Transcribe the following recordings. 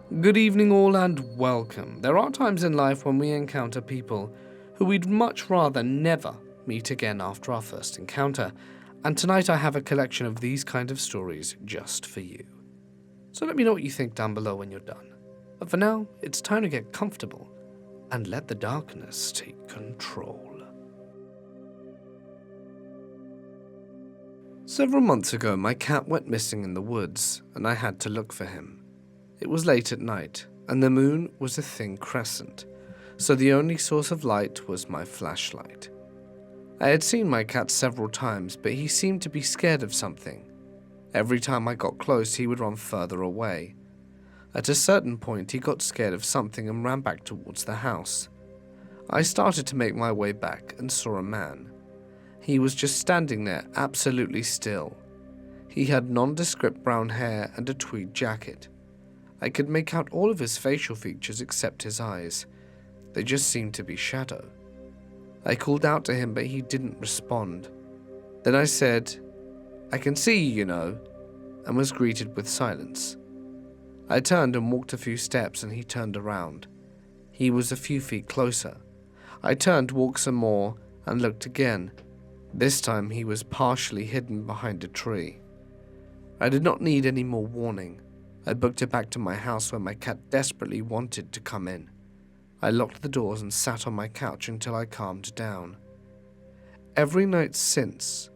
Good evening all and welcome. There are times in life when we encounter people who we'd much rather never meet again after our first encounter, and tonight I have a collection of these kind of stories just for you. So let me know what you think down below when you're done. But for now, it's time to get comfortable and let the darkness take control. Several months ago, my cat went missing in the woods, and I had to look for him. It was late at night, and the moon was a thin crescent, so the only source of light was my flashlight. I had seen my cat several times, but he seemed to be scared of something. Every time I got close, he would run further away. At a certain point, he got scared of something and ran back towards the house. I started to make my way back and saw a man. He was just standing there, absolutely still. He had nondescript brown hair and a tweed jacket. I could make out all of his facial features except his eyes. They just seemed to be shadow. I called out to him, but he didn't respond. Then I said, "I can see you, you know," and was greeted with silence. I turned and walked a few steps, and he turned around. He was a few feet closer. I turned, walked some more, and looked again. This time he was partially hidden behind a tree. I did not need any more warning. I booked it back to my house where my cat desperately wanted to come in. I locked the doors and sat on my couch until I calmed down. Every night since,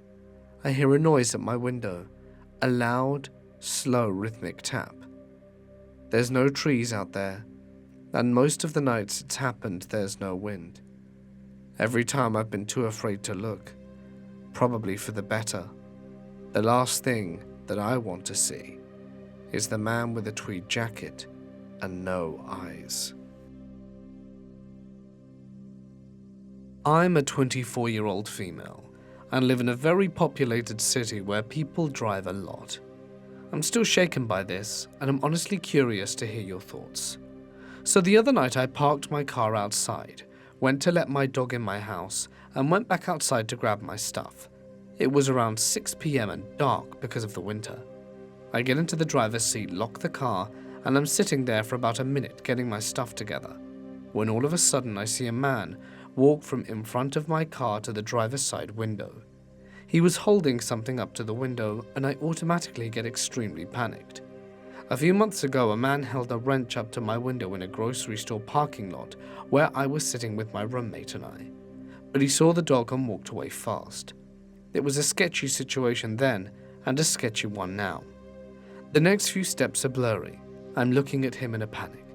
I hear a noise at my window, a loud, slow rhythmic tap. There's no trees out there, and most of the nights it's happened there's no wind. Every time I've been too afraid to look, probably for the better. The last thing that I want to see is the man with a tweed jacket and no eyes. I'm a 24-year-old female and live in a very populated city where people drive a lot. I'm still shaken by this, and I'm honestly curious to hear your thoughts. So the other night I parked my car outside, went to let my dog in my house, and went back outside to grab my stuff. It was around 6 p.m. and dark because of the winter. I get into the driver's seat, lock the car, and I'm sitting there for about a minute getting my stuff together, when all of a sudden I see a man walk from in front of my car to the driver's side window. He was holding something up to the window, and I automatically get extremely panicked. A few months ago, a man held a wrench up to my window in a grocery store parking lot where I was sitting with my roommate and I, but he saw the dog and walked away fast. It was a sketchy situation then, and a sketchy one now. The next few steps are blurry. I'm looking at him in a panic.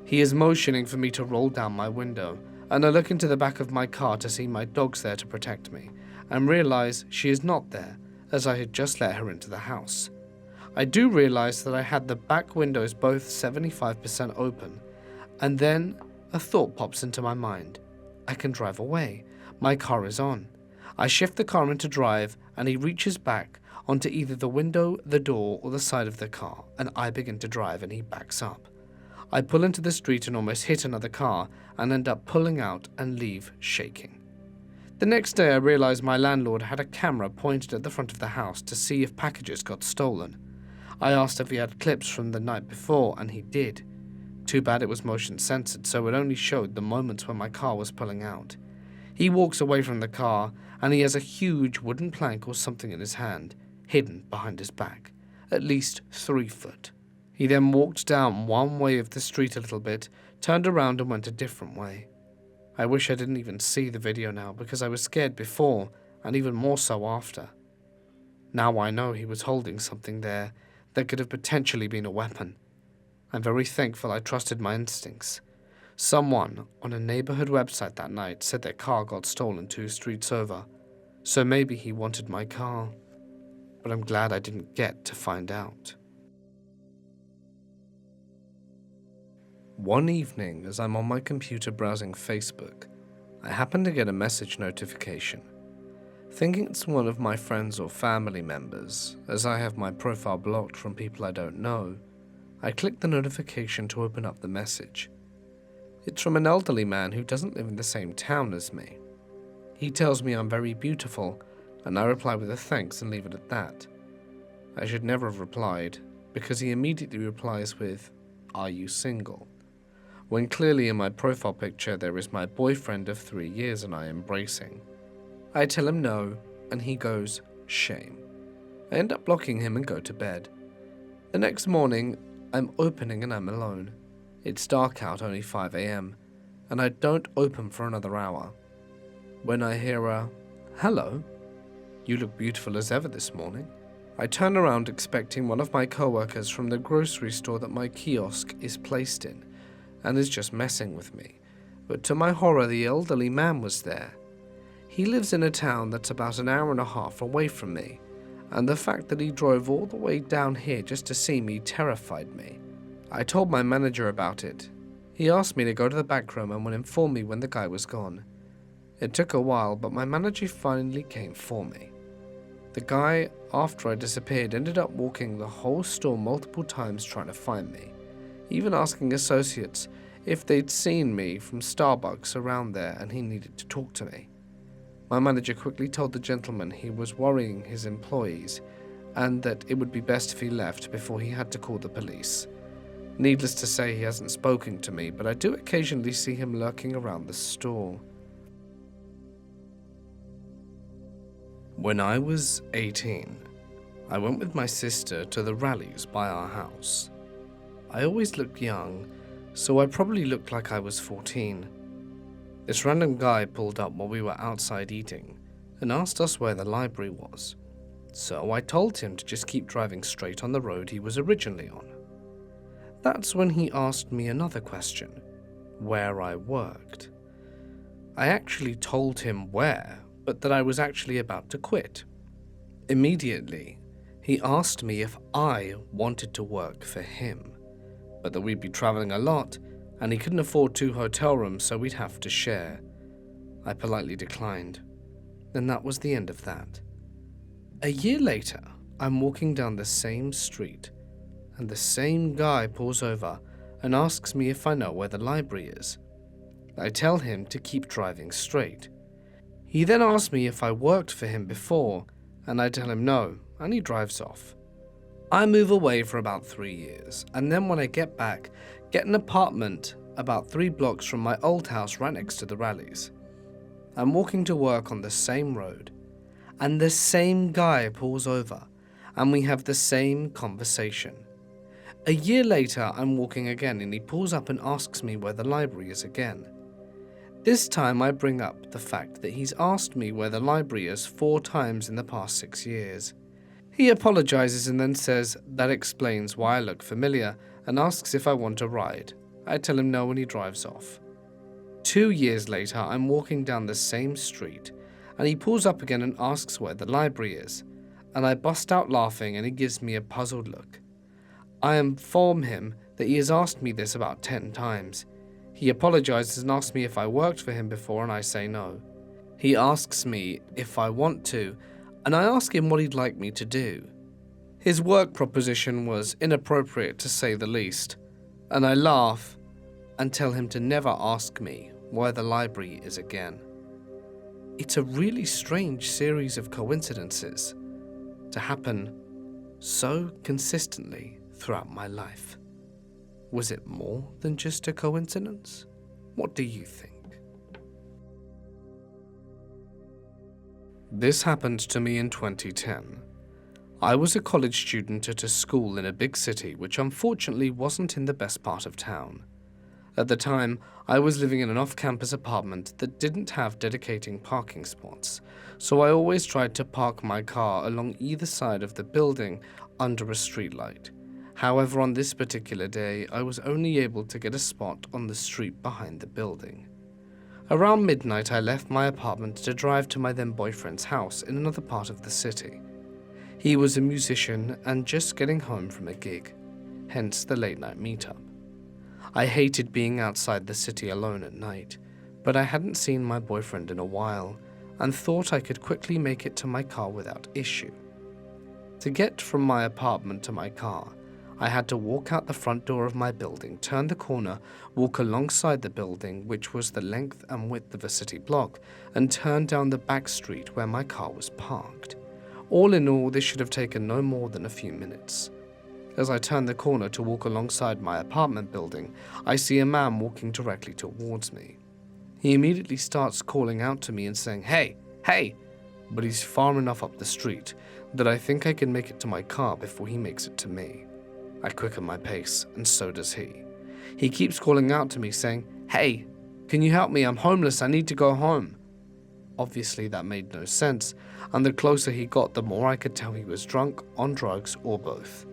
He is motioning for me to roll down my window, and I look into the back of my car to see my dog's there to protect me, and realize she is not there, as I had just let her into the house. I do realize that I had the back windows both 75% open, and then a thought pops into my mind. I can drive away. My car is on. I shift the car into drive, and he reaches back onto either the window, the door, or the side of the car, and I begin to drive and he backs up. I pull into the street and almost hit another car and end up pulling out and leave shaking. The next day I realized my landlord had a camera pointed at the front of the house to see if packages got stolen. I asked if he had clips from the night before, and he did. Too bad it was motion censored, so it only showed the moments when my car was pulling out. He walks away from the car, and he has a huge wooden plank or something in his hand, hidden behind his back, at least 3 foot. He then walked down one way of the street a little bit, turned around and went a different way. I wish I didn't even see the video now, because I was scared before, and even more so after. Now I know he was holding something there that could have potentially been a weapon. I'm very thankful I trusted my instincts. Someone on a neighborhood website that night said their car got stolen 2 streets over, so maybe he wanted my car. But I'm glad I didn't get to find out. One evening, as I'm on my computer browsing Facebook, I happen to get a message notification. Thinking it's one of my friends or family members, as I have my profile blocked from people I don't know, I click the notification to open up the message. It's from an elderly man who doesn't live in the same town as me. He tells me I'm very beautiful, and I reply with a thanks and leave it at that. I should never have replied, because he immediately replies with, "Are you single?" when clearly in my profile picture there is my boyfriend of 3 years and I am embracing. I tell him no, and he goes, "Shame." I end up blocking him and go to bed. The next morning, I'm opening and I'm alone. It's dark out, only 5 a.m., and I don't open for another hour. When I hear a, "Hello, you look beautiful as ever this morning," I turn around expecting one of my co-workers from the grocery store that my kiosk is placed in, and is just messing with me. But to my horror, the elderly man was there. He lives in a town that's about an hour and a half away from me, and the fact that he drove all the way down here just to see me terrified me. I told my manager about it. He asked me to go to the back room and would inform me when the guy was gone. It took a while, but my manager finally came for me. The guy, after I disappeared, ended up walking the whole store multiple times trying to find me, even asking associates if they'd seen me from Starbucks around there and he needed to talk to me. My manager quickly told the gentleman he was worrying his employees and that it would be best if he left before he had to call the police. Needless to say, he hasn't spoken to me, but I do occasionally see him lurking around the store. When I was 18, I went with my sister to the rallies by our house. I always looked young, so I probably looked like I was 14. This random guy pulled up while we were outside eating and asked us where the library was. So I told him to just keep driving straight on the road he was originally on. That's when he asked me another question, where I worked. I actually told him where, but that I was actually about to quit. Immediately, he asked me if I wanted to work for him, but that we'd be traveling a lot and he couldn't afford 2 hotel rooms, so we'd have to share. I politely declined, and that was the end of that. A year later, I'm walking down the same street, and the same guy pulls over and asks me if I know where the library is. I tell him to keep driving straight. He then asks me if I worked for him before, and I tell him no, and he drives off. I move away for about 3 years, and then when I get back, get an apartment about 3 blocks from my old house right next to the rallies. I'm walking to work on the same road, and the same guy pulls over, and we have the same conversation. A year later, I'm walking again, and he pulls up and asks me where the library is again. This time I bring up the fact that he's asked me where the library is 4 times in the past 6 years. He apologizes and then says that explains why I look familiar and asks if I want a ride. I tell him no and he drives off. 2 years later, I'm walking down the same street and he pulls up again and asks where the library is, and I bust out laughing and he gives me a puzzled look. I inform him that he has asked me this about 10 times. He apologizes and asks me if I worked for him before and I say no. He asks me if I want to, and I ask him what he'd like me to do. His work proposition was inappropriate to say the least, and I laugh and tell him to never ask me where the library is again. It's a really strange series of coincidences to happen so consistently throughout my life. Was it more than just a coincidence? What do you think? This happened to me in 2010. I was a college student at a school in a big city which unfortunately wasn't in the best part of town. At the time, I was living in an off-campus apartment that didn't have dedicated parking spots, so I always tried to park my car along either side of the building under a streetlight. However, on this particular day, I was only able to get a spot on the street behind the building. Around midnight, I left my apartment to drive to my then boyfriend's house in another part of the city. He was a musician and just getting home from a gig, hence the late night meetup. I hated being outside the city alone at night, but I hadn't seen my boyfriend in a while and thought I could quickly make it to my car without issue. To get from my apartment to my car, I had to walk out the front door of my building, turn the corner, walk alongside the building, which was the length and width of a city block, and turn down the back street where my car was parked. All in all, this should have taken no more than a few minutes. As I turn the corner to walk alongside my apartment building, I see a man walking directly towards me. He immediately starts calling out to me and saying, "Hey, hey!" But he's far enough up the street that I think I can make it to my car before he makes it to me. I quicken my pace, and so does he. He keeps calling out to me saying, "Hey, can you help me? I'm homeless, I need to go home." Obviously that made no sense, and the closer he got, the more I could tell he was drunk, on drugs, or both.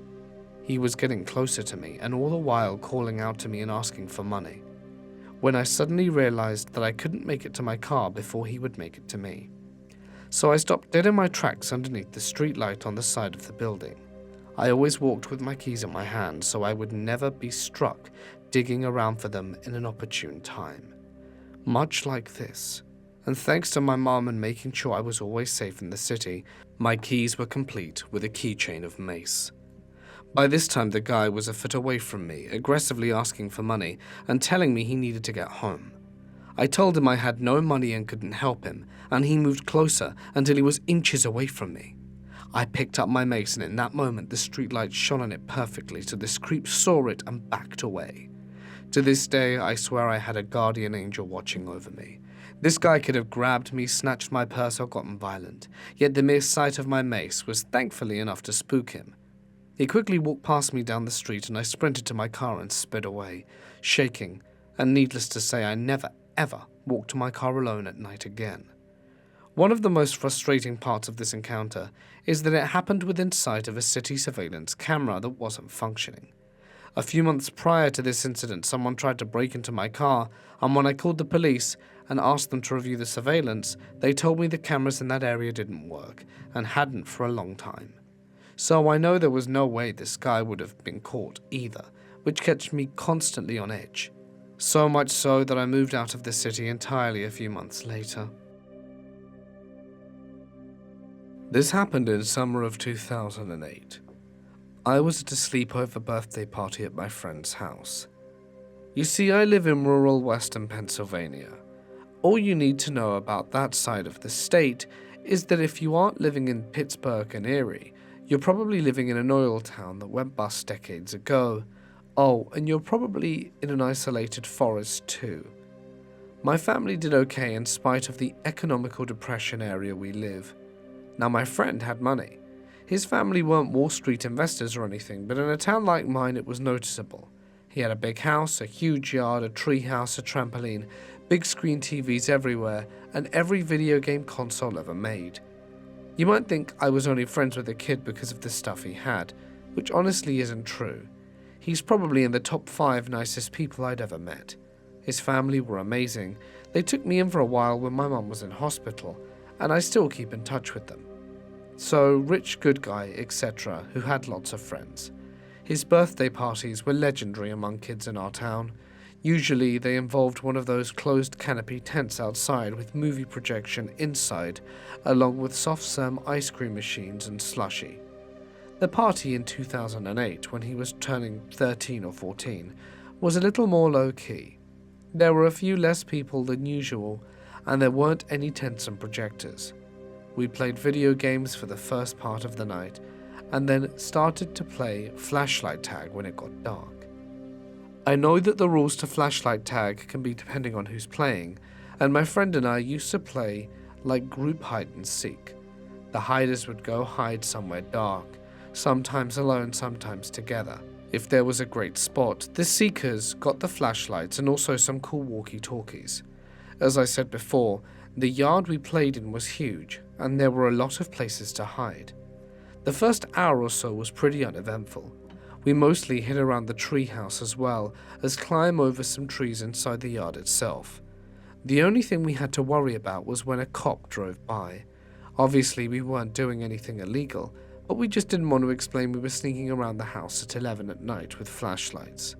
He was getting closer to me, and all the while calling out to me and asking for money, when I suddenly realized that I couldn't make it to my car before he would make it to me. So I stopped dead in my tracks underneath the streetlight on the side of the building. I always walked with my keys in my hand so I would never be struck digging around for them in an opportune time. Much like this, and thanks to my mom and making sure I was always safe in the city, my keys were complete with a keychain of mace. By this time the guy was a foot away from me, aggressively asking for money and telling me he needed to get home. I told him I had no money and couldn't help him, and he moved closer until he was inches away from me. I picked up my mace, and in that moment the streetlight shone on it perfectly, so this creep saw it and backed away. To this day, I swear I had a guardian angel watching over me. This guy could have grabbed me, snatched my purse, or gotten violent, yet the mere sight of my mace was thankfully enough to spook him. He quickly walked past me down the street, and I sprinted to my car and sped away, shaking, and needless to say, I never, ever walked to my car alone at night again. One of the most frustrating parts of this encounter is that it happened within sight of a city surveillance camera that wasn't functioning. A few months prior to this incident, someone tried to break into my car, and when I called the police and asked them to review the surveillance, they told me the cameras in that area didn't work, and hadn't for a long time. So I know there was no way this guy would have been caught either, which kept me constantly on edge. So much so that I moved out of the city entirely a few months later. This happened in summer of 2008. I was at a sleepover birthday party at my friend's house. You see, I live in rural western Pennsylvania. All you need to know about that side of the state is that if you aren't living in Pittsburgh and Erie, you're probably living in an oil town that went bust decades ago. Oh, and you're probably in an isolated forest too. My family did okay in spite of the economical depression area we live. Now, my friend had money. His family weren't Wall Street investors or anything, but in a town like mine it was noticeable. He had a big house, a huge yard, a tree house, a trampoline, big screen TVs everywhere, and every video game console ever made. You might think I was only friends with the kid because of the stuff he had, which honestly isn't true. He's probably in the top 5 nicest people I'd ever met. His family were amazing. They took me in for a while when my mum was in hospital, and I still keep in touch with them. So, rich, good guy, etc., who had lots of friends. His birthday parties were legendary among kids in our town. Usually they involved one of those closed canopy tents outside with movie projection inside, along with soft-serve ice cream machines and slushy. The party in 2008, when he was turning 13 or 14, was a little more low-key. There were a few less people than usual, and there weren't any tents and projectors. We played video games for the first part of the night, and then started to play flashlight tag when it got dark. I know that the rules to flashlight tag can be depending on who's playing, and my friend and I used to play like group hide and seek. The hiders would go hide somewhere dark, sometimes alone, sometimes together. If there was a great spot, the seekers got the flashlights and also some cool walkie-talkies. As I said before, the yard we played in was huge, and there were a lot of places to hide. The first hour or so was pretty uneventful. We mostly hid around the treehouse as well as climb over some trees inside the yard itself. The only thing we had to worry about was when a cop drove by. Obviously we weren't doing anything illegal, but we just didn't want to explain we were sneaking around the house at 11 at night with flashlights.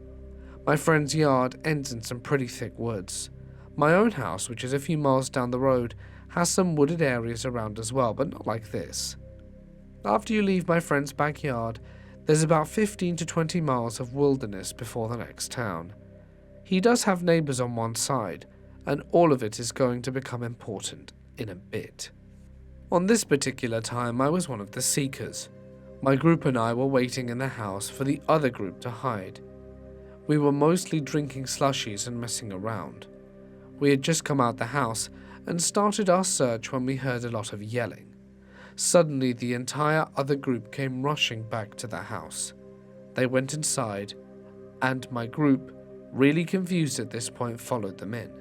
My friend's yard ends in some pretty thick woods. My own house, which is a few miles down the road, has some wooded areas around as well, but not like this. After you leave my friend's backyard, there's about 15 to 20 miles of wilderness before the next town. He does have neighbors on one side, and all of it is going to become important in a bit. On this particular time, I was one of the seekers. My group and I were waiting in the house for the other group to hide. We were mostly drinking slushies and messing around. We had just come out the house and started our search when we heard a lot of yelling. Suddenly, the entire other group came rushing back to the house. They went inside, and my group, really confused at this point, followed them in.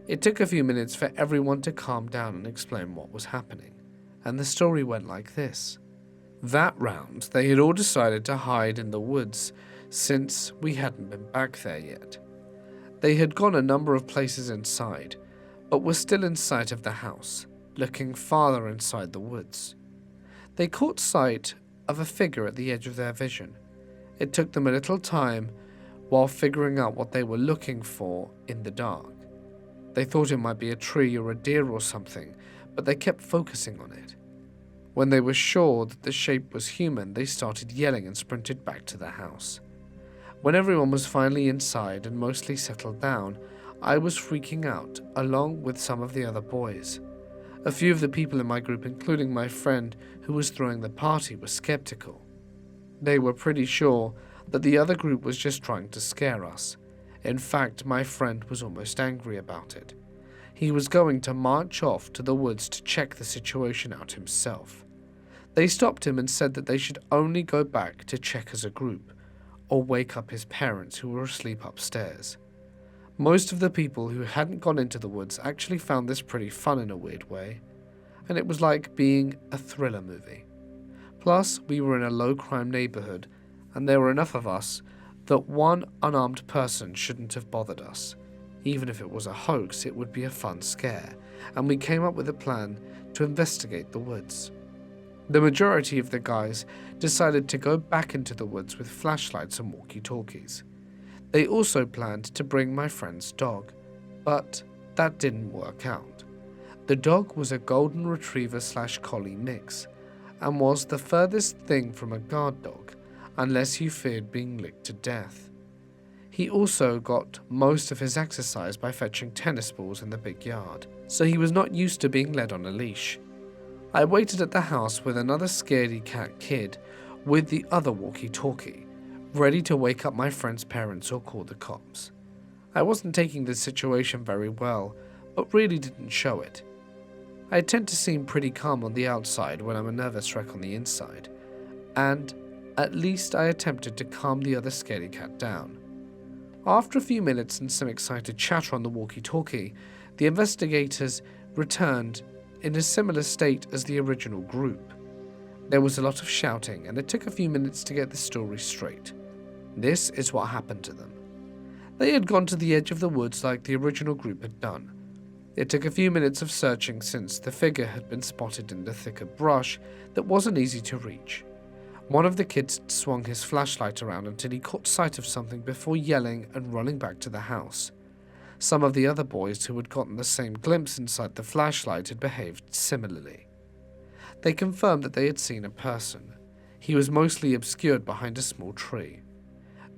It took a few minutes for everyone to calm down and explain what was happening, and the story went like this. That round, they had all decided to hide in the woods since we hadn't been back there yet. They had gone a number of places inside, but were still in sight of the house, looking farther inside the woods. They caught sight of a figure at the edge of their vision. It took them a little time while figuring out what they were looking for in the dark. They thought it might be a tree or a deer or something, but they kept focusing on it. When they were sure that the shape was human, they started yelling and sprinted back to the house. When everyone was finally inside and mostly settled down, I was freaking out, along with some of the other boys. A few of the people in my group, including my friend who was throwing the party, were skeptical. They were pretty sure that the other group was just trying to scare us. In fact, my friend was almost angry about it. He was going to march off to the woods to check the situation out himself. They stopped him and said that they should only go back to check as a group, or wake up his parents who were asleep upstairs. Most of the people who hadn't gone into the woods actually found this pretty fun in a weird way, and it was like being a thriller movie. Plus, we were in a low-crime neighborhood, and there were enough of us that one unarmed person shouldn't have bothered us. Even if it was a hoax, it would be a fun scare, and we came up with a plan to investigate the woods. The majority of the guys decided to go back into the woods with flashlights and walkie-talkies. They also planned to bring my friend's dog, but that didn't work out. The dog was a golden retriever/collie mix, and was the furthest thing from a guard dog, unless you feared being licked to death. He also got most of his exercise by fetching tennis balls in the big yard, so he was not used to being led on a leash. I waited at the house with another scaredy cat kid with the other walkie-talkie, ready to wake up my friend's parents or call the cops. I wasn't taking this situation very well, but really didn't show it. I tend to seem pretty calm on the outside when I'm a nervous wreck on the inside, and at least I attempted to calm the other scaredy cat down. After a few minutes and some excited chatter on the walkie-talkie, the investigators returned in a similar state as the original group. There was a lot of shouting, and it took a few minutes to get the story straight. This is what happened to them. They had gone to the edge of the woods like the original group had done. It took a few minutes of searching since the figure had been spotted in the thicker brush that wasn't easy to reach. One of the kids swung his flashlight around until he caught sight of something before yelling and running back to the house. Some of the other boys who had gotten the same glimpse inside the flashlight had behaved similarly. They confirmed that they had seen a person. He was mostly obscured behind a small tree.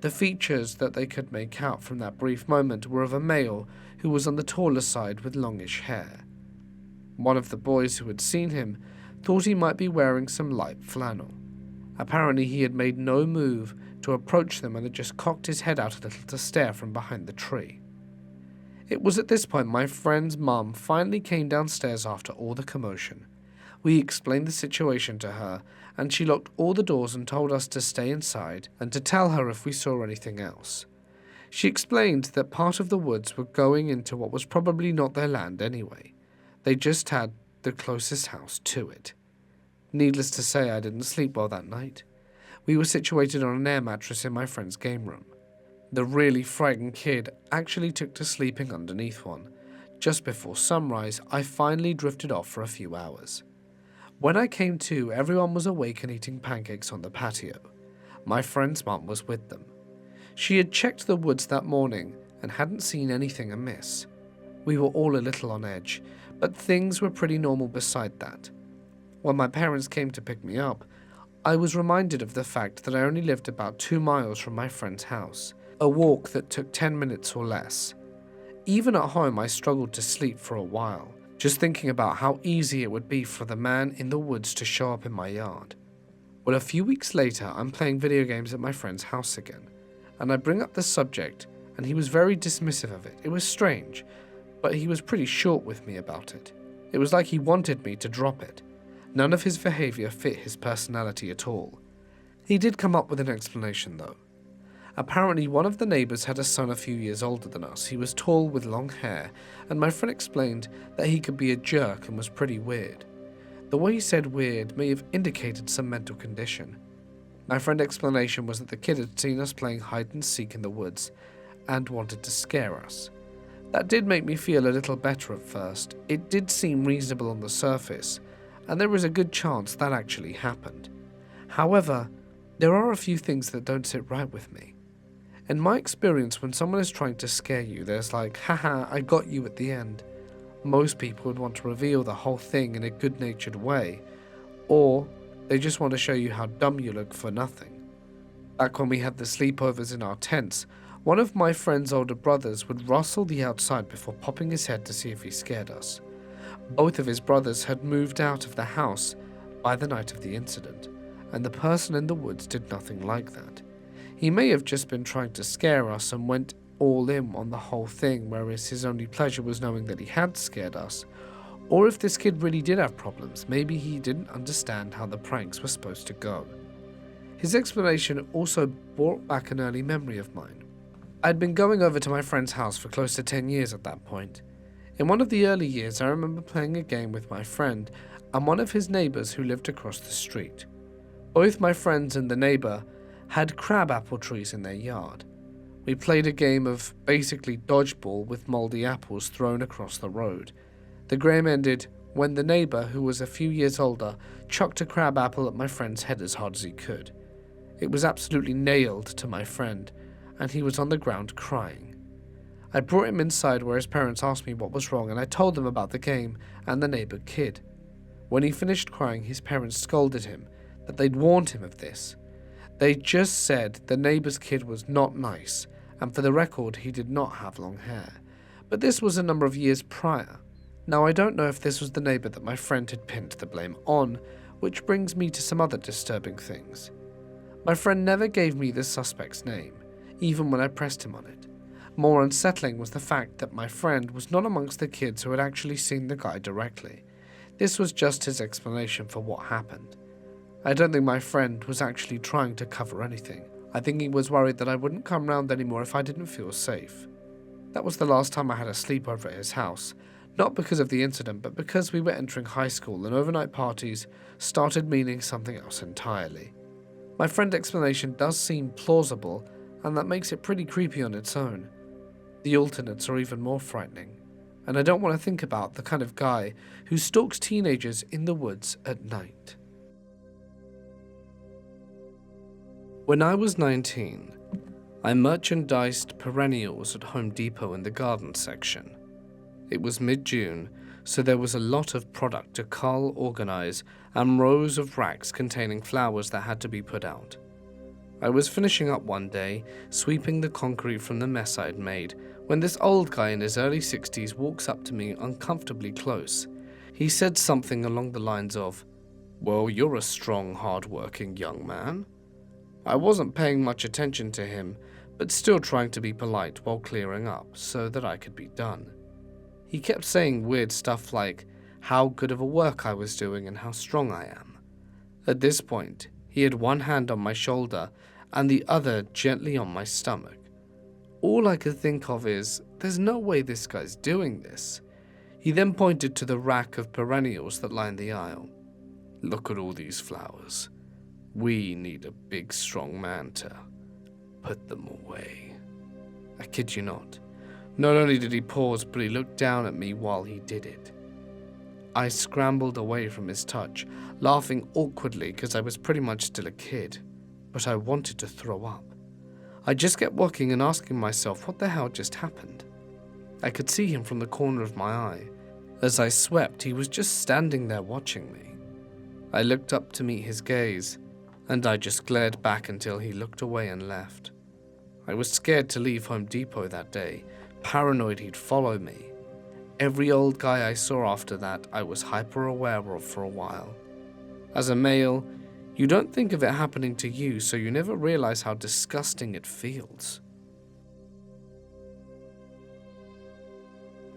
The features that they could make out from that brief moment were of a male who was on the taller side with longish hair. One of the boys who had seen him thought he might be wearing some light flannel. Apparently he had made no move to approach them and had just cocked his head out a little to stare from behind the tree. It was at this point my friend's mum finally came downstairs after all the commotion. We explained the situation to her, and she locked all the doors and told us to stay inside and to tell her if we saw anything else. She explained that part of the woods were going into what was probably not their land anyway. They just had the closest house to it. Needless to say, I didn't sleep well that night. We were situated on an air mattress in my friend's game room. The really frightened kid actually took to sleeping underneath one. Just before sunrise, I finally drifted off for a few hours. When I came to, everyone was awake and eating pancakes on the patio. My friend's mum was with them. She had checked the woods that morning and hadn't seen anything amiss. We were all a little on edge, but things were pretty normal beside that. When my parents came to pick me up, I was reminded of the fact that I only lived about 2 miles from my friend's house, a walk that took 10 minutes or less. Even at home, I struggled to sleep for a while, just thinking about how easy it would be for the man in the woods to show up in my yard. Well, a few weeks later, I'm playing video games at my friend's house again, and I bring up the subject, and he was very dismissive of it. It was strange, but he was pretty short with me about it. It was like he wanted me to drop it. None of his behavior fit his personality at all. He did come up with an explanation, though. Apparently, one of the neighbors had a son a few years older than us. He was tall with long hair, and my friend explained that he could be a jerk and was pretty weird. The way he said weird may have indicated some mental condition. My friend's explanation was that the kid had seen us playing hide and seek in the woods and wanted to scare us. That did make me feel a little better at first. It did seem reasonable on the surface, and there was a good chance that actually happened. However, there are a few things that don't sit right with me. In my experience, when someone is trying to scare you, there's like, haha, I got you at the end. Most people would want to reveal the whole thing in a good-natured way, or they just want to show you how dumb you look for nothing. Back when we had the sleepovers in our tents, one of my friend's older brothers would rustle the outside before popping his head to see if he scared us. Both of his brothers had moved out of the house by the night of the incident, and the person in the woods did nothing like that. He may have just been trying to scare us and went all in on the whole thing, whereas his only pleasure was knowing that he had scared us. Or if this kid really did have problems, maybe he didn't understand how the pranks were supposed to go. His explanation also brought back an early memory of mine. I'd been going over to my friend's house for close to 10 years at that point. In one of the early years, I remember playing a game with my friend and one of his neighbors who lived across the street. Both my friends and the neighbor had crabapple trees in their yard. We played a game of basically dodgeball with moldy apples thrown across the road. The game ended when the neighbor, who was a few years older, chucked a crabapple at my friend's head as hard as he could. It was absolutely nailed to my friend, and he was on the ground crying. I brought him inside where his parents asked me what was wrong, and I told them about the game and the neighbor kid. When he finished crying, his parents scolded him that they'd warned him of this. They just said the neighbor's kid was not nice, and for the record, he did not have long hair. But this was a number of years prior. Now, I don't know if this was the neighbor that my friend had pinned the blame on, which brings me to some other disturbing things. My friend never gave me the suspect's name, even when I pressed him on it. More unsettling was the fact that my friend was not amongst the kids who had actually seen the guy directly. This was just his explanation for what happened. I don't think my friend was actually trying to cover anything. I think he was worried that I wouldn't come round anymore if I didn't feel safe. That was the last time I had a sleepover at his house, not because of the incident, but because we were entering high school and overnight parties started meaning something else entirely. My friend's explanation does seem plausible, and that makes it pretty creepy on its own. The alternates are even more frightening, and I don't want to think about the kind of guy who stalks teenagers in the woods at night. When I was 19, I merchandised perennials at Home Depot in the garden section. It was mid-June, so there was a lot of product to cull, organize, and rows of racks containing flowers that had to be put out. I was finishing up one day, sweeping the concrete from the mess I'd made, when this old guy in his early 60s walks up to me uncomfortably close. He said something along the lines of, "Well, you're a strong, hard-working young man." I wasn't paying much attention to him, but still trying to be polite while clearing up so that I could be done. He kept saying weird stuff like how good of a work I was doing and how strong I am. At this point, he had one hand on my shoulder and the other gently on my stomach. All I could think of is, there's no way this guy's doing this. He then pointed to the rack of perennials that lined the aisle. "Look at all these flowers. We need a big, strong man to put them away." I kid you not. Not only did he pause, but he looked down at me while he did it. I scrambled away from his touch, laughing awkwardly because I was pretty much still a kid, but I wanted to throw up. I just kept walking and asking myself what the hell just happened. I could see him from the corner of my eye. As I swept, he was just standing there watching me. I looked up to meet his gaze, and I just glared back until he looked away and left. I was scared to leave Home Depot that day, paranoid he'd follow me. Every old guy I saw after that, I was hyper aware of for a while. As a male, You don't think of it happening to you, so you never realize how disgusting it feels.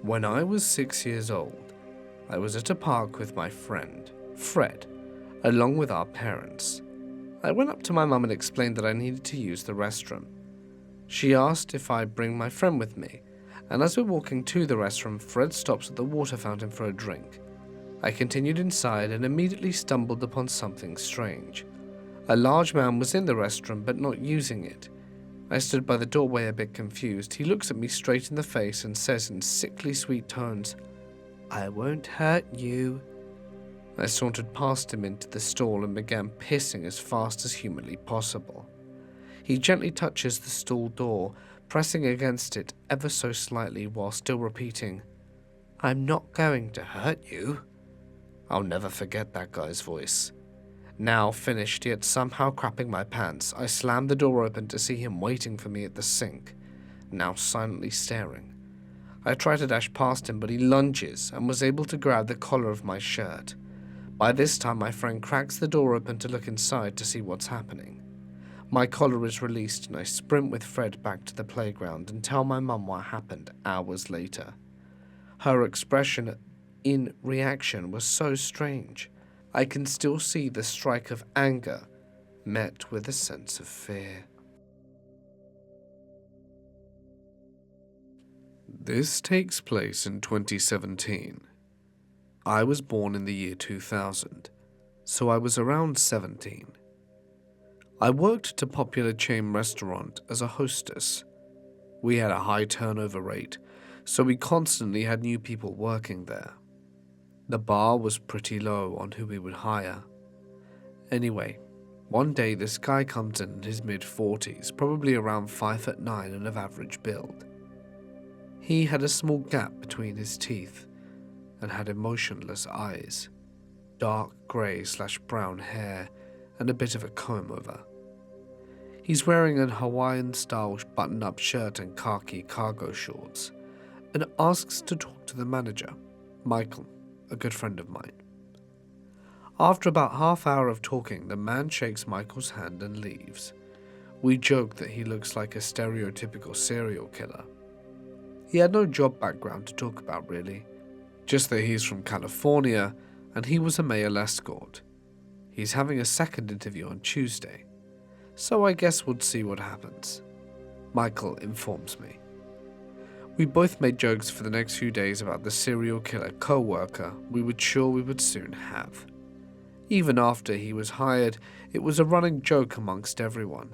When I was 6 years old, I was at a park with my friend, Fred, along with our parents. I went up to my mum and explained that I needed to use the restroom. She asked if I'd bring my friend with me, and as we're walking to the restroom, Fred stops at the water fountain for a drink. I continued inside and immediately stumbled upon something strange. A large man was in the restroom but not using it. I stood by the doorway a bit confused. He looks at me straight in the face and says in sickly sweet tones, "I won't hurt you." I sauntered past him into the stall and began pissing as fast as humanly possible. He gently touches the stall door, pressing against it ever so slightly while still repeating, "I'm not going to hurt you." I'll never forget that guy's voice. Now finished, yet somehow crapping my pants, I slammed the door open to see him waiting for me at the sink, now silently staring. I try to dash past him, but he lunges and was able to grab the collar of my shirt. By this time, my friend cracks the door open to look inside to see what's happening. My collar is released and I sprint with Fred back to the playground and tell my mum what happened hours later. Her expression in reaction was so strange. I can still see the strike of anger met with a sense of fear. This takes place in 2017. I was born in the year 2000, so I was around 17. I worked at a popular chain restaurant as a hostess. We had a high turnover rate, so we constantly had new people working there. The bar was pretty low on who we would hire. Anyway, one day this guy comes in his mid-40s, probably around 5'9" and of average build. He had a small gap between his teeth and had emotionless eyes, dark grey/brown hair, and a bit of a comb over. He's wearing an Hawaiian-style button-up shirt and khaki cargo shorts, and asks to talk to the manager, Michael, a good friend of mine. After about half hour of talking, the man shakes Michael's hand and leaves. We joke that he looks like a stereotypical serial killer. He had no job background to talk about really, just that he's from California and he was a male escort. He's having a second interview on Tuesday, so I guess we'll see what happens. Michael informs me. We both made jokes for the next few days about the serial killer co-worker we were sure we would soon have. Even after he was hired, it was a running joke amongst everyone.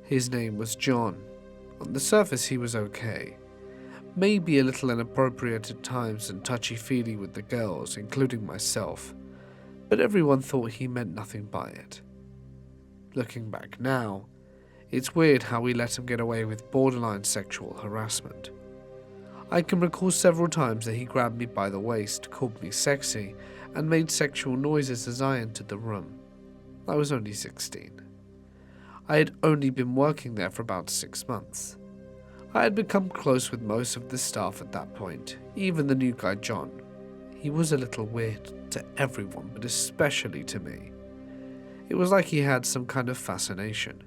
His name was John. On the surface he was okay. Maybe a little inappropriate at times and touchy-feely with the girls, including myself, but everyone thought he meant nothing by it. Looking back now, it's weird how we let him get away with borderline sexual harassment. I can recall several times that he grabbed me by the waist, called me sexy, and made sexual noises as I entered the room. I was only 16. I had only been working there for about 6 months. I had become close with most of the staff at that point, even the new guy John. He was a little weird to everyone, but especially to me. It was like he had some kind of fascination.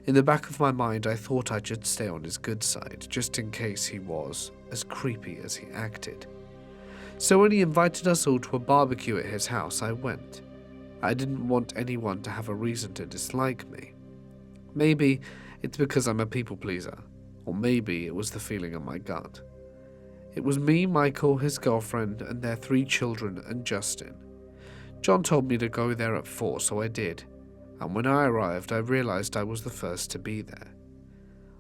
In the back of my mind, I thought I should stay on his good side, just in case he was as creepy as he acted. So when he invited us all to a barbecue at his house, I went. I didn't want anyone to have a reason to dislike me. Maybe it's because I'm a people pleaser, or maybe it was the feeling in my gut. It was me, Michael, his girlfriend, and their 3 children, and Justin. John told me to go there at 4, so I did. And when I arrived, I realized I was the first to be there.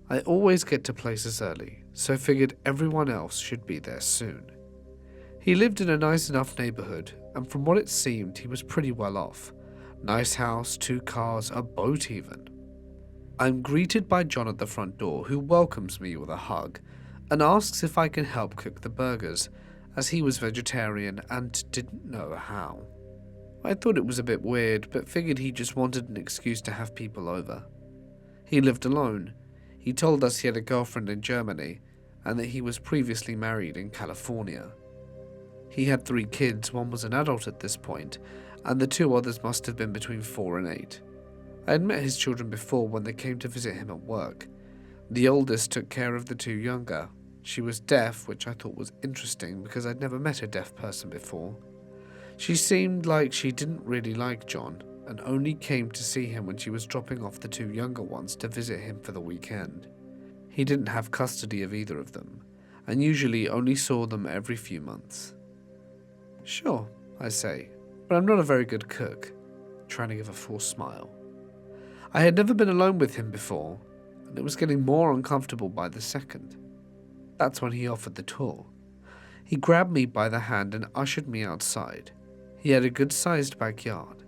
I always get to places early, so I figured everyone else should be there soon. He lived in a nice enough neighborhood, and from what it seemed, he was pretty well off. Nice house, 2 cars, a boat even. I'm greeted by John at the front door, who welcomes me with a hug, and asks if I can help cook the burgers, as he was vegetarian and didn't know how. I thought it was a bit weird, but figured he just wanted an excuse to have people over. He lived alone. He told us he had a girlfriend in Germany, and that he was previously married in California. He had 3 kids, one was an adult at this point, and the two others must have been between 4 and 8. I had met his children before when they came to visit him at work. The oldest took care of the two younger. She was deaf, which I thought was interesting because I'd never met a deaf person before. She seemed like she didn't really like John, and only came to see him when she was dropping off the two younger ones to visit him for the weekend. He didn't have custody of either of them, and usually only saw them every few months. Sure, I say, but I'm not a very good cook, trying to give a forced smile. I had never been alone with him before, and it was getting more uncomfortable by the second. That's when he offered the tour. He grabbed me by the hand and ushered me outside. He had a good-sized backyard.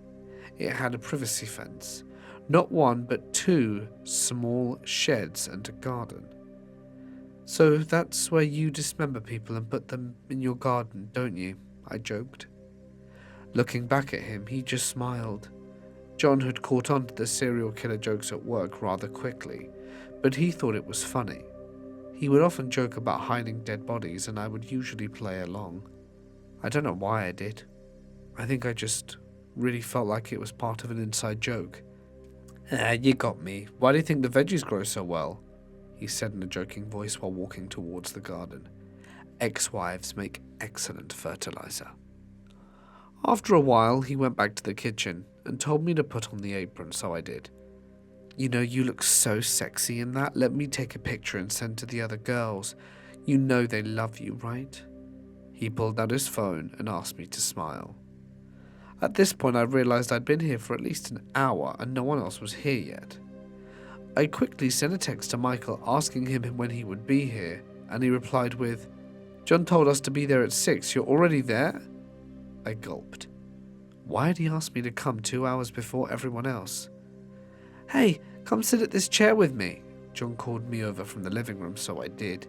It had a privacy fence, not one but 2 small sheds and a garden. So that's where you dismember people and put them in your garden, don't you? I joked. Looking back at him, he just smiled. John had caught on to the serial killer jokes at work rather quickly, but he thought it was funny. He would often joke about hiding dead bodies, and I would usually play along. I don't know why I did. I think I just really felt like it was part of an inside joke. You got me. Why do you think the veggies grow so well? He said in a joking voice while walking towards the garden. Ex-wives make excellent fertilizer. After a while, he went back to the kitchen and told me to put on the apron, so I did. You know, you look so sexy in that. Let me take a picture and send to the other girls. You know they love you, right? He pulled out his phone and asked me to smile. At this point, I realized I'd been here for at least an hour and no one else was here yet. I quickly sent a text to Michael asking him when he would be here, and he replied with, John told us to be there at 6. You're already there? I gulped. Why had he asked me to come 2 hours before everyone else? Hey, come sit at this chair with me. John called me over from the living room, so I did.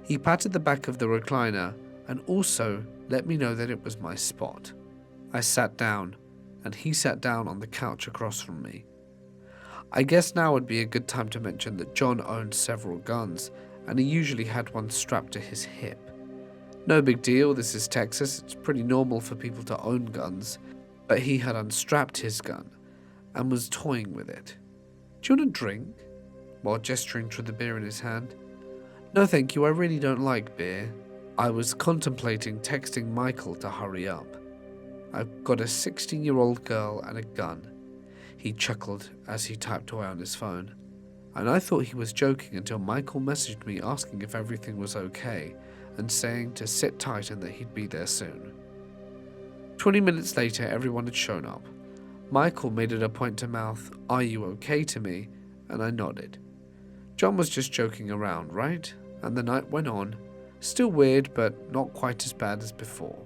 He patted the back of the recliner and also let me know that it was my spot. I sat down, and he sat down on the couch across from me. I guess now would be a good time to mention that John owned several guns, and he usually had one strapped to his hip. No big deal, this is Texas, it's pretty normal for people to own guns, but he had unstrapped his gun and was toying with it. Do you want a drink? While gesturing to the beer in his hand. No thank you, I really don't like beer. I was contemplating texting Michael to hurry up. I've got a 16-year-old girl and a gun. He chuckled as he typed away on his phone, and I thought he was joking until Michael messaged me asking if everything was okay and saying to sit tight and that he'd be there soon. 20 minutes later, everyone had shown up. Michael made it a point to mouth, "Are you okay?" to me, and I nodded. John was just joking around, right? And the night went on, still weird but not quite as bad as before.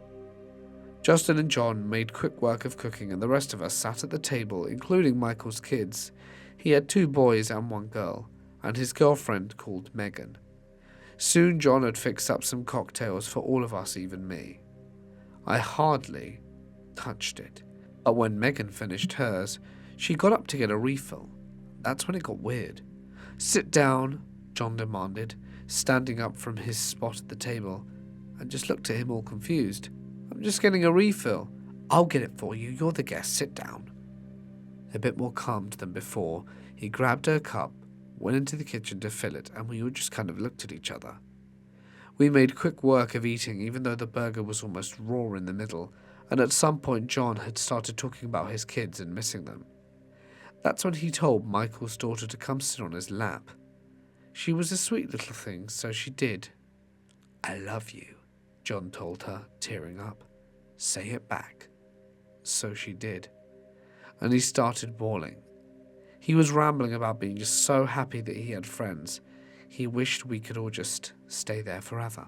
Justin and John made quick work of cooking and the rest of us sat at the table, including Michael's kids. He had 2 boys and 1 girl, and his girlfriend called Megan. Soon John had fixed up some cocktails for all of us, even me. I hardly touched it, but when Megan finished hers, she got up to get a refill. That's when it got weird. Sit down, John demanded, standing up from his spot at the table, and just looked at him all confused. I'm just getting a refill. I'll get it for you. You're the guest. Sit down. A bit more calmed than before, he grabbed her cup, went into the kitchen to fill it, and we all just kind of looked at each other. We made quick work of eating, even though the burger was almost raw in the middle, and at some point John had started talking about his kids and missing them. That's when he told Michael's daughter to come sit on his lap. She was a sweet little thing, so she did. I love you, John told her, tearing up. Say it back. So she did. And he started bawling. He was rambling about being just so happy that he had friends. He wished we could all just stay there forever.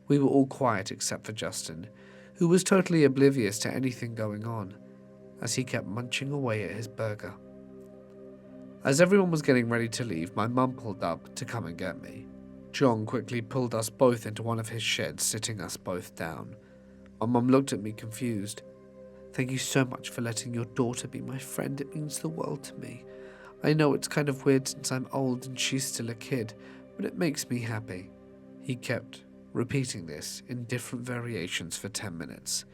We were all quiet except for Justin, who was totally oblivious to anything going on, as he kept munching away at his burger. As everyone was getting ready to leave, my mum pulled up to come and get me. John quickly pulled us both into one of his sheds, sitting us both down. My mum looked at me confused. Thank you so much for letting your daughter be my friend. It means the world to me. I know it's kind of weird since I'm old and she's still a kid, but it makes me happy. He kept repeating this in different variations for 10 minutes,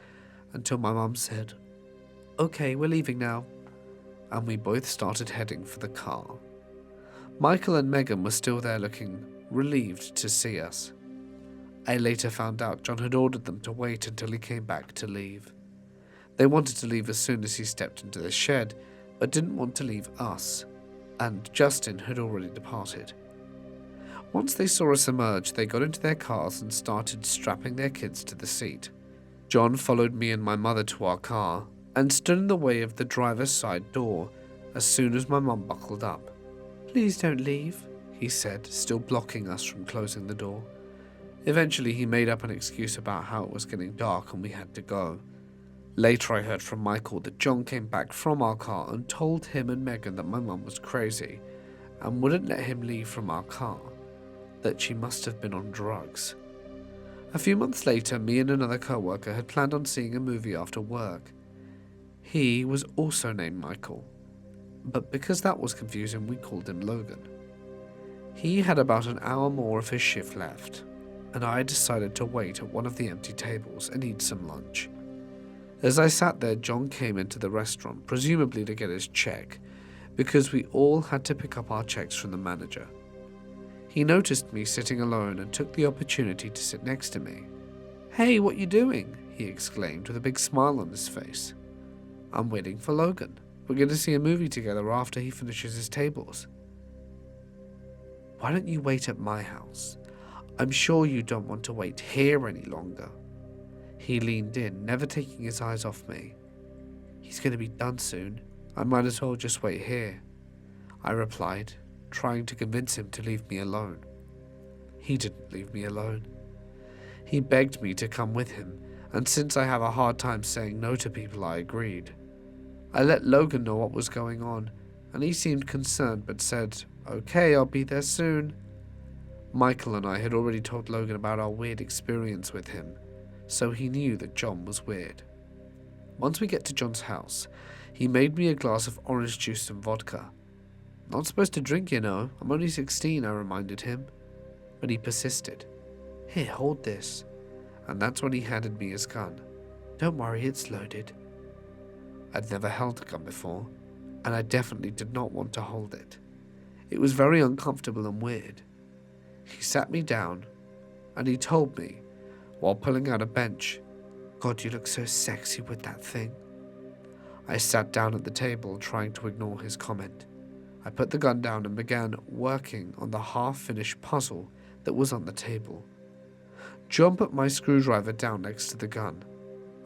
until my mum said, Okay, we're leaving now. And we both started heading for the car. Michael and Megan were still there looking relieved to see us. I later found out John had ordered them to wait until he came back to leave. They wanted to leave as soon as he stepped into the shed, but didn't want to leave us, and Justin had already departed. Once they saw us emerge, they got into their cars and started strapping their kids to the seat. John followed me and my mother to our car and stood in the way of the driver's side door as soon as my mum buckled up. "Please don't leave," he said, still blocking us from closing the door. Eventually he made up an excuse about how it was getting dark and we had to go. Later I heard from Michael that John came back from our car and told him and Megan that my mum was crazy and wouldn't let him leave from our car, that she must have been on drugs. A few months later, me and another co-worker had planned on seeing a movie after work. He was also named Michael, but because that was confusing, we called him Logan. He had about an hour more of his shift left, and I decided to wait at one of the empty tables and eat some lunch. As I sat there, John came into the restaurant, presumably to get his check, because we all had to pick up our checks from the manager. He noticed me sitting alone and took the opportunity to sit next to me. "Hey, what you doing?" he exclaimed with a big smile on his face. "I'm waiting for Logan. We're going to see a movie together after he finishes his tables." "Why don't you wait at my house? I'm sure you don't want to wait here any longer." He leaned in, never taking his eyes off me. "He's going to be done soon. I might as well just wait here," I replied, trying to convince him to leave me alone. He didn't leave me alone. He begged me to come with him, and since I have a hard time saying no to people, I agreed. I let Logan know what was going on, and he seemed concerned but said, "Okay, I'll be there soon." Michael and I had already told Logan about our weird experience with him, so he knew that John was weird. Once we get to John's house, he made me a glass of orange juice and vodka. "Not supposed to drink, you know. I'm only 16, I reminded him. But he persisted. "Here, hold this." And that's when he handed me his gun. "Don't worry, it's loaded." I'd never held a gun before, and I definitely did not want to hold it. It was very uncomfortable and weird. He sat me down, and he told me, while pulling out a bench, "God, you look so sexy with that thing." I sat down at the table, trying to ignore his comment. I put the gun down and began working on the half-finished puzzle that was on the table. John put my screwdriver down next to the gun.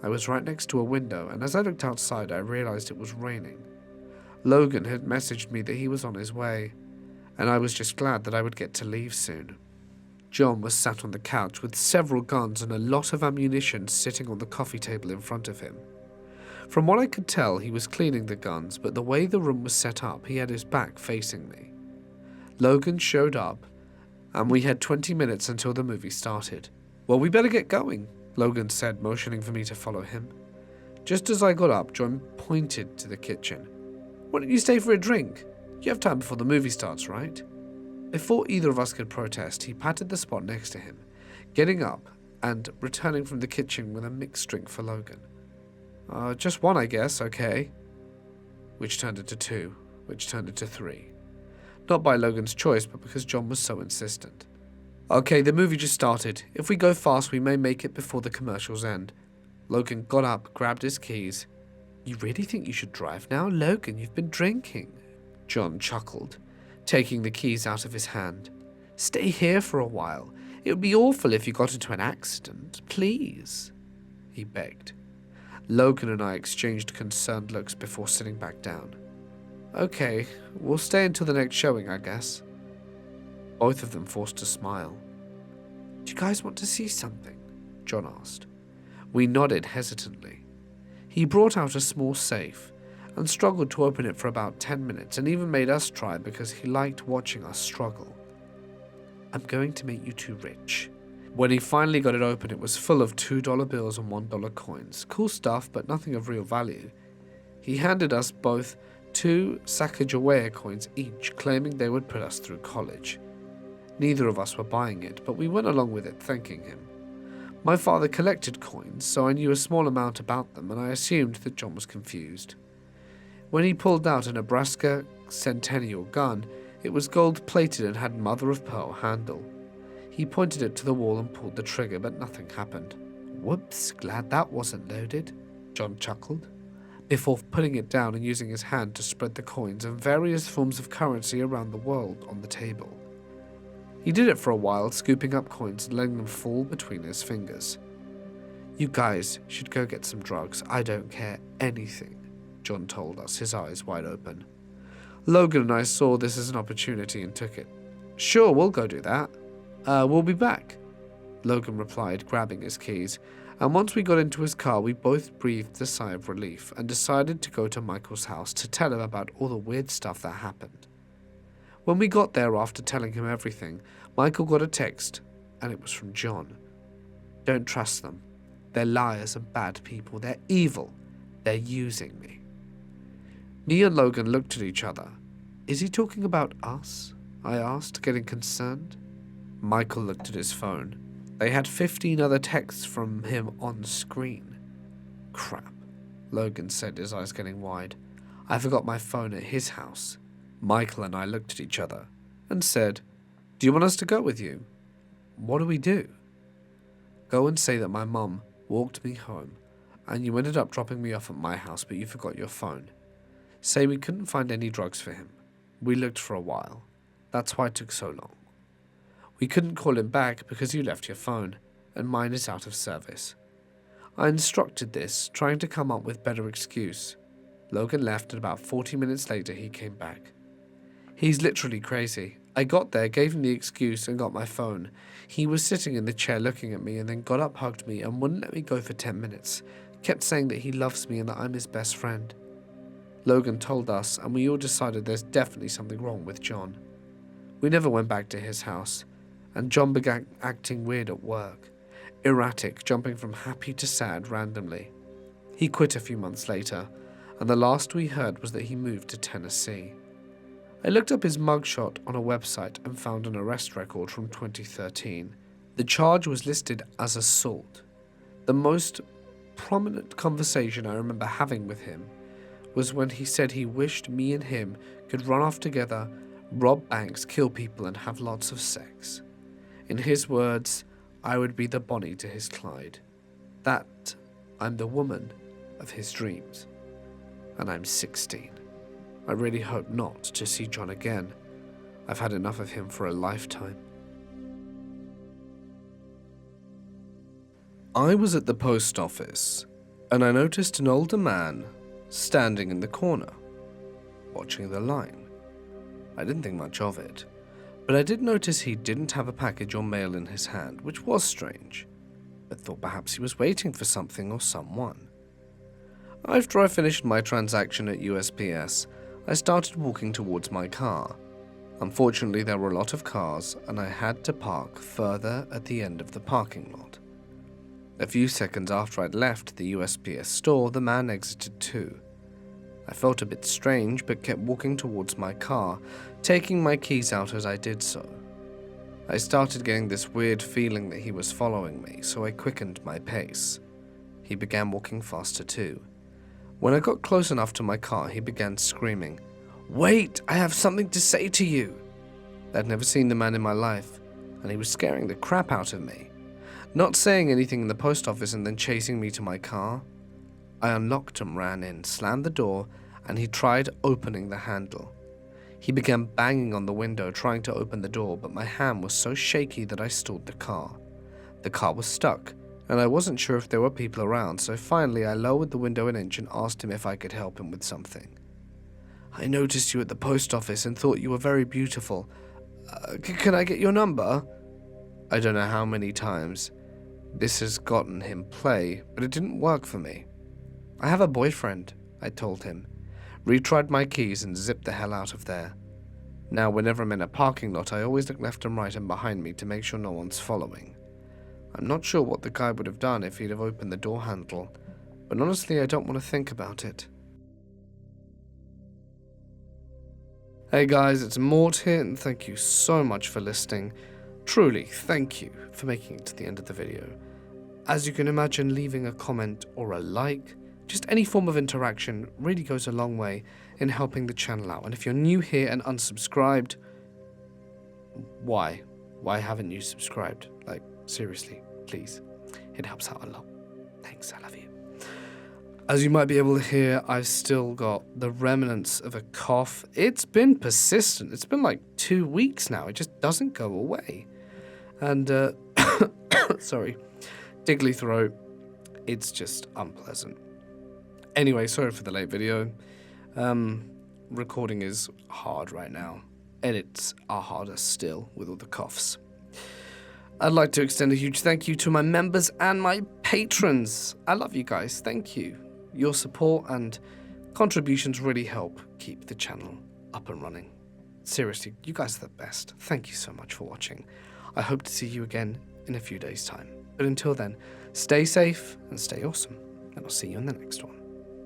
I was right next to a window, and as I looked outside, I realized it was raining. Logan had messaged me that he was on his way, and I was just glad that I would get to leave soon. John was sat on the couch with several guns and a lot of ammunition sitting on the coffee table in front of him. From what I could tell, he was cleaning the guns, but the way the room was set up, he had his back facing me. Logan showed up, and we had 20 minutes until the movie started. "Well, we better get going," Logan said, motioning for me to follow him. Just as I got up, John pointed to the kitchen. "Why don't you stay for a drink? You have time before the movie starts, right?" Before either of us could protest, he patted the spot next to him, getting up and returning from the kitchen with a mixed drink for Logan. Just one, I guess, okay." Which turned into two, which turned into three. Not by Logan's choice, but because John was so insistent. "Okay, the movie just started. If we go fast, we may make it before the commercials end." Logan got up, grabbed his keys. "You really think you should drive now, Logan? You've been drinking." John chuckled, taking the keys out of his hand. "Stay here for a while. It would be awful if you got into an accident. Please," he begged. Logan and I exchanged concerned looks before sitting back down. "Okay, we'll stay until the next showing, I guess." Both of them forced a smile. "Do you guys want to see something?" John asked. We nodded hesitantly. He brought out a small safe and struggled to open it for about 10 minutes and even made us try because he liked watching us struggle. "I'm going to make you two rich." When he finally got it open, it was full of $2 bills and $1 coins. Cool stuff, but nothing of real value. He handed us both 2 Sacagawea coins each, claiming they would put us through college. Neither of us were buying it, but we went along with it, thanking him. My father collected coins, so I knew a small amount about them, and I assumed that John was confused. When he pulled out a Nebraska Centennial gun, it was gold-plated and had mother-of-pearl handle. He pointed it to the wall and pulled the trigger, but nothing happened. "Whoops, glad that wasn't loaded," John chuckled, before putting it down and using his hand to spread the coins and various forms of currency around the world on the table. He did it for a while, scooping up coins and letting them fall between his fingers. "You guys should go get some drugs. I don't care anything," John told us, his eyes wide open. Logan and I saw this as an opportunity and took it. "Sure, we'll go do that. We'll be back," Logan replied, grabbing his keys, and once we got into his car, we both breathed a sigh of relief and decided to go to Michael's house to tell him about all the weird stuff that happened. When we got there after telling him everything, Michael got a text, and it was from John. "Don't trust them. They're liars and bad people. They're evil. They're using me." Me and Logan looked at each other. "Is he talking about us?" I asked, getting concerned. Michael looked at his phone. They had 15 other texts from him on screen. "Crap," Logan said, his eyes getting wide. "I forgot my phone at his house." Michael and I looked at each other and said, "Do you want us to go with you?" "What do we do?" "Go and say that my mum walked me home and you ended up dropping me off at my house, but you forgot your phone. Say we couldn't find any drugs for him. We looked for a while. That's why it took so long. We couldn't call him back because you left your phone, and mine is out of service." I instructed this, trying to come up with better excuse. Logan left, and about 40 minutes later he came back. "He's literally crazy. I got there, gave him the excuse, and got my phone. He was sitting in the chair looking at me and then got up, hugged me, and wouldn't let me go for 10 minutes. Kept saying that he loves me and that I'm his best friend." Logan told us, and we all decided there's definitely something wrong with John. We never went back to his house, and John began acting weird at work, erratic, jumping from happy to sad randomly. He quit a few months later, and the last we heard was that he moved to Tennessee. I looked up his mugshot on a website and found an arrest record from 2013. The charge was listed as assault. The most prominent conversation I remember having with him was when he said he wished me and him could run off together, rob banks, kill people, and have lots of sex. In his words, I would be the Bonnie to his Clyde. That I'm the woman of his dreams. And I'm 16. I really hope not to see John again. I've had enough of him for a lifetime. I was at the post office, and I noticed an older man standing in the corner, watching the line. I didn't think much of it, but I did notice he didn't have a package or mail in his hand, which was strange, but thought perhaps he was waiting for something or someone. After I finished my transaction at USPS, I started walking towards my car. Unfortunately, there were a lot of cars, and I had to park further at the end of the parking lot. A few seconds after I'd left the USPS store, the man exited too. I felt a bit strange, but kept walking towards my car, taking my keys out as I did so. I started getting this weird feeling that he was following me, so I quickened my pace. He began walking faster too. When I got close enough to my car, he began screaming, "Wait, I have something to say to you." I'd never seen the man in my life, and he was scaring the crap out of me. Not saying anything in the post office and then chasing me to my car. I unlocked and ran in, slammed the door, and he tried opening the handle. He began banging on the window, trying to open the door, but my hand was so shaky that I stalled the car. The car was stuck, and I wasn't sure if there were people around, so finally I lowered the window an inch and asked him if I could help him with something. "I noticed you at the post office and thought you were very beautiful. Can I get your number?" I don't know how many times this has gotten him play, but it didn't work for me. "I have a boyfriend," I told him, retried my keys and zipped the hell out of there. Now, whenever I'm in a parking lot, I always look left and right and behind me to make sure no one's following. I'm not sure what the guy would have done if he'd have opened the door handle, but honestly I don't want to think about it. Hey guys, it's Mort here, and thank you so much for listening. Truly, thank you for making it to the end of the video. As you can imagine, leaving a comment or a like, just any form of interaction really goes a long way in helping the channel out. And if you're new here and unsubscribed, why? Why haven't you subscribed? Like, seriously, please. It helps out a lot. Thanks, I love you. As you might be able to hear, I've still got the remnants of a cough. It's been persistent. It's been like 2 weeks now. It just doesn't go away. And, sorry, tickly throat. It's just unpleasant. Anyway, sorry for the late video. Recording is hard right now. Edits are harder still with all the coughs. I'd like to extend a huge thank you to my members and my patrons. I love you guys. Thank you. Your support and contributions really help keep the channel up and running. Seriously, you guys are the best. Thank you so much for watching. I hope to see you again in a few days' time. But until then, stay safe and stay awesome. And I'll see you in the next one.